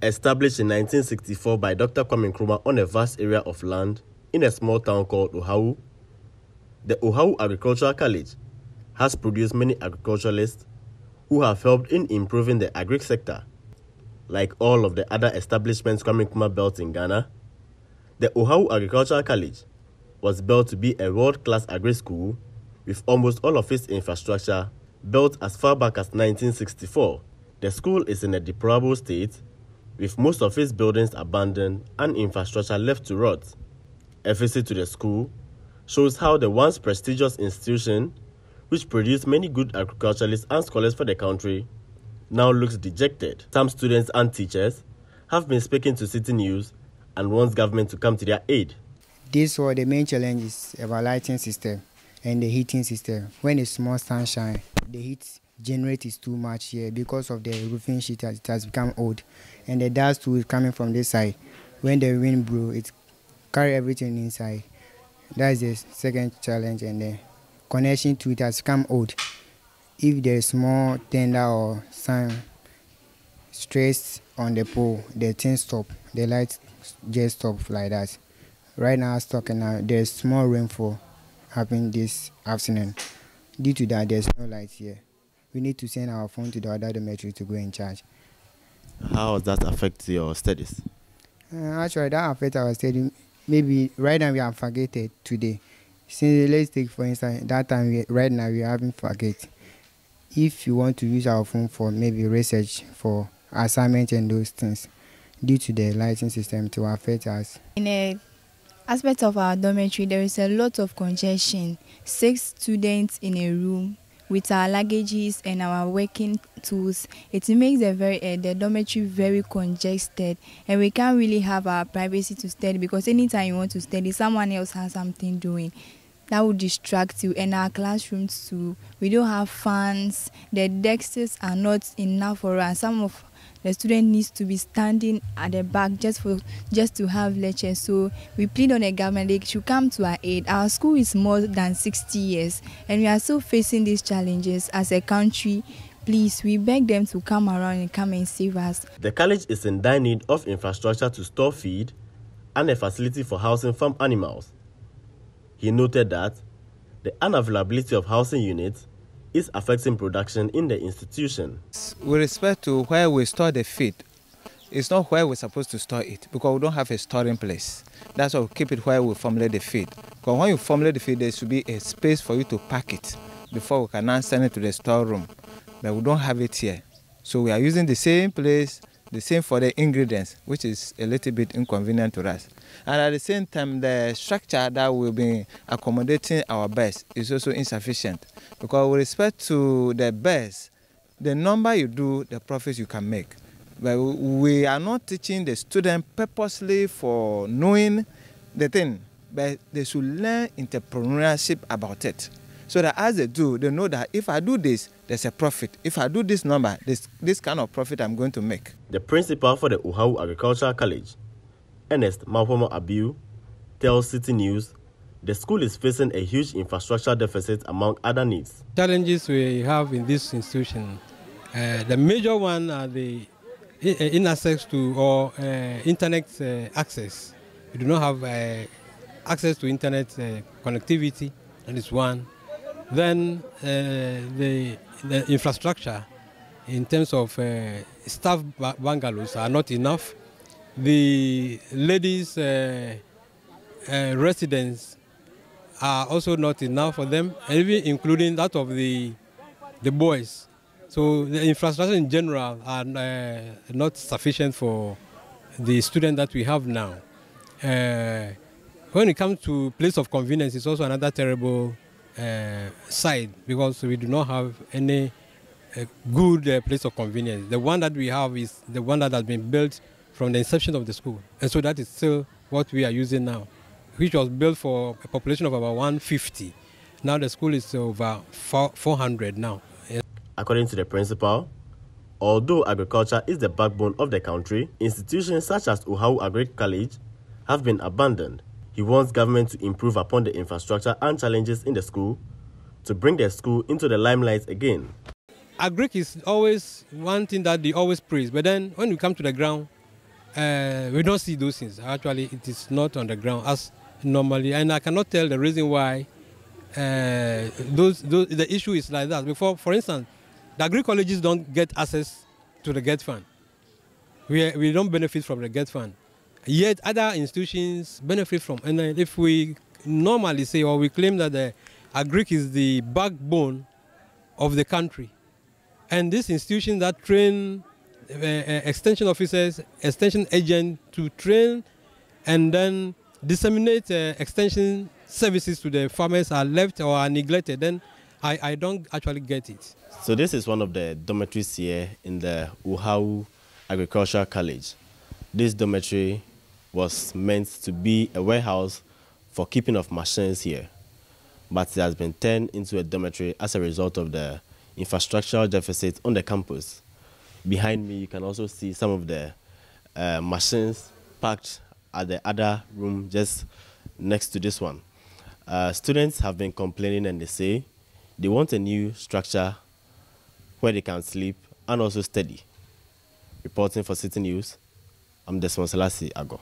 Established in 1964 by Dr. Kwame Nkrumah on a vast area of land in a small town called Ohawu, the Ohawu Agricultural College has produced many agriculturalists who have helped in improving the agri sector. Like all of the other establishments Kwame Nkrumah built in Ghana, the Ohawu Agricultural College was built to be a world-class agri school with almost all of its infrastructure built as far back as 1964. The school is in a deplorable state, with most of its buildings abandoned and infrastructure left to rot. A visit to the school shows how the once prestigious institution, which produced many good agriculturalists and scholars for the country, now looks dejected. Some students and teachers have been speaking to Citi News and wants government to come to their aid. This was the main challenge is about lighting system and the heating system. When it's small sunshine, the heat generate is too much here because of the roofing sheet. It has become old, and the dust too is coming from this side. When the wind blow, it carry everything inside. That is the second challenge, and the connection to it has become old. If there is small tender or sun stress on the pole, the thing stop. The light just stop like that. Right now, as talking now, there's small rainfall happening this afternoon. Due to that, there's no light here. We need to send our phone to the other dormitory to go in charge. How does that affect your studies? Actually, that affects our study. Maybe right now we are forgetted today. Since let's take for instance, that time right now we are having forget. If you want to use our phone for maybe research, for assignment and those things, due to the lighting system to affect us. In a aspect of our dormitory, there is a lot of congestion. 6 students in a room with our luggages and our working tools. It makes the dormitory very congested, and we can't really have our privacy to study because anytime you want to study, someone else has something doing. That would distract you. And our classrooms too, we don't have fans. The desks are not enough for us. Some of the student needs to be standing at the back just to have lectures. So we plead on the government they should come to our aid. Our school is more than 60 years, and we are still facing these challenges as a country. Please, we beg them to come around and come and save us. The college is in dire need of infrastructure to store feed and a facility for housing farm animals. He noted that the unavailability of housing units is affecting production in the institution. With respect to where we store the feed, it's not where we're supposed to store it because we don't have a storing place. That's why we keep it where we formulate the feed. Because when you formulate the feed, there should be a space for you to pack it before we can now send it to the storeroom. But we don't have it here. So we are using the same place, the same for the ingredients, which is a little bit inconvenient to us. And at the same time, the structure that will be accommodating our birds is also insufficient. Because with respect to the birds, the number you do, the profits you can make. But we are not teaching the student purposely for knowing the thing, but they should learn entrepreneurship about it. So that as they do, they know that if I do this, there's a profit. If I do this number, this kind of profit I'm going to make. The principal for the Ohawu Agricultural College, Ernest Malpomo Abiu, tells Citi News the school is facing a huge infrastructure deficit among other needs. Challenges we have in this institution, the major one are the inaccess to or internet access. We do not have access to internet connectivity, that is one. Then the infrastructure in terms of staff bungalows are not enough. The ladies' residence are also not enough for them, and even including that of the boys. So the infrastructure in general are not sufficient for the students that we have now. When it comes to place of convenience, it's also another terrible side because we do not have any good place of convenience. The one that we have is the one that has been built from the inception of the school. And so that is still what we are using now, which was built for a population of about 150. Now the school is over 400 now. According to the principal, although agriculture is the backbone of the country, institutions such as Ohawu Agricultural College have been abandoned. He wants government to improve upon the infrastructure and challenges in the school to bring the school into the limelight again. Agric is always one thing that they always praise, but then when we come to the ground, we don't see those things. Actually, it is not on the ground as normally, and I cannot tell the reason why the issue is like that. Before, for instance, the agri colleges don't get access to the GET fund. We don't benefit from the GET fund. Yet other institutions benefit from. And if we normally say or we claim that the agric is the backbone of the country, and these institutions that train extension officers, extension agents to train and then disseminate extension services to the farmers are left or are neglected, then I don't actually get it. So this is one of the dormitories here in the Ohawu Agricultural College. This dormitory was meant to be a warehouse for keeping of machines here, but it has been turned into a dormitory as a result of the infrastructural deficit on the campus. Behind me, you can also see some of the machines parked at the other room just next to this one. Students have been complaining and they say they want a new structure where they can sleep and also study. Reporting for Citi News, I'm Desmond Selassie Ago.